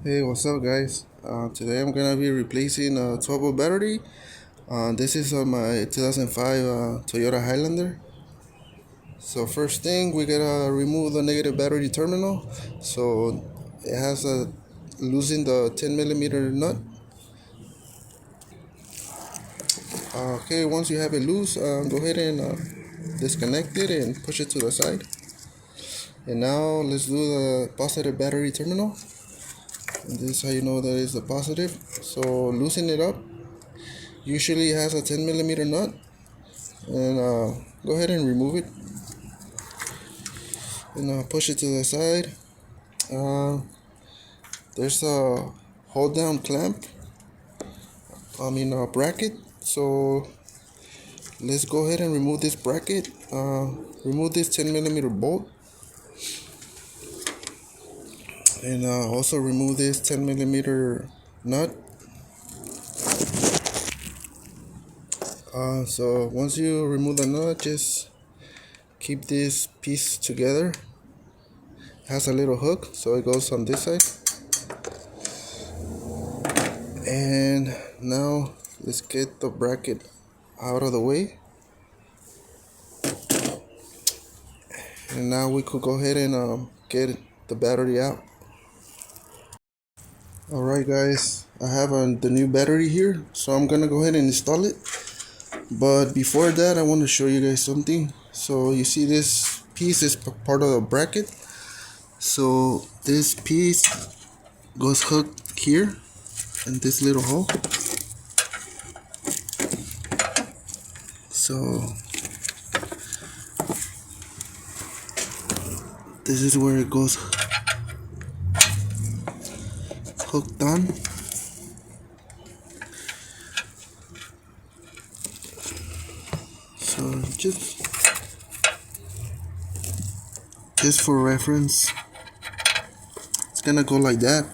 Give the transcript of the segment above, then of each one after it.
Hey, what's up, guys? Today I'm gonna be replacing a 12-volt battery. This is on my 2005 Toyota Highlander. So first thing, we gotta remove the negative battery terminal. So it has a losing the 10 millimeter nut. Okay, once you have it loose, go ahead and disconnect it and push it to the side. And now let's do the positive battery terminal. And this is how you know that it's the positive. So loosen it up. Usually it has a 10 millimeter nut, and go ahead and remove it and push it to the side. uh, there's a hold down clamp, bracket. So let's go ahead and remove this bracket. Remove this 10 millimeter bolt, and also remove this 10 millimeter nut. So once you remove the nut, just keep this piece together. It has a little hook, so it goes on this side. And now let's get the bracket out of the way. And now we could go ahead and get the battery out. Alright, guys, I have the new battery here, so I'm gonna go ahead and install it. But before that, I want to show you guys something. So you see this piece is part of the bracket. So this piece goes hooked here in this little hole. So this is where it goes hooked on. So just for reference, it's gonna go like that.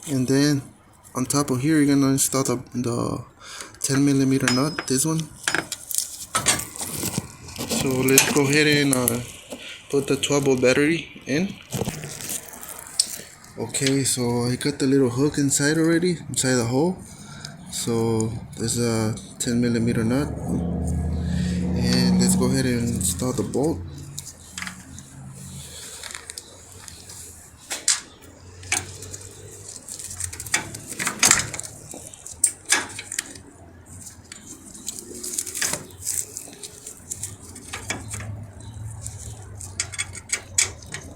And then on top of here, you're gonna install the 10 millimeter nut, this one. So let's go ahead and put the 12-volt battery in. Okay, so I got the little hook inside already, inside the hole. So there's a 10 millimeter nut, and let's go ahead and install the bolt.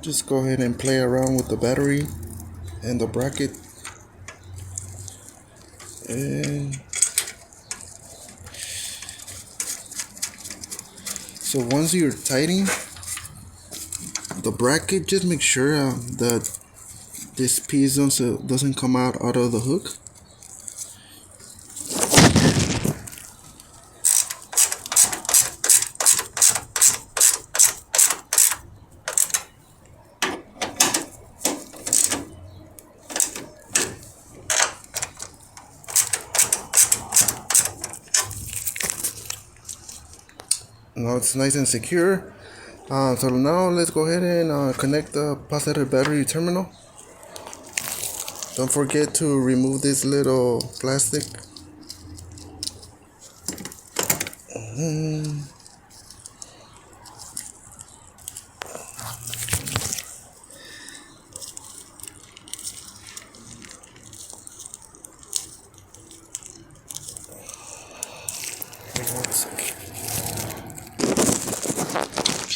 Just go ahead and play around with the battery and the bracket. And so once you're tightening the bracket, just make sure that this piece doesn't come out of the hook. Now it's nice and secure. So now let's go ahead and connect the positive battery terminal. Don't forget to remove this little plastic.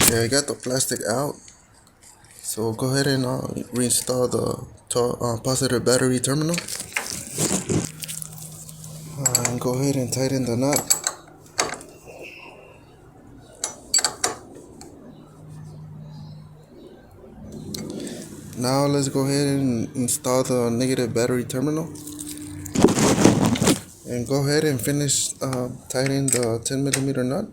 Okay, I got the plastic out. So go ahead and reinstall the positive battery terminal. And go ahead and tighten the nut. Now let's go ahead and install the negative battery terminal. And go ahead and finish tightening the 10 millimeter nut.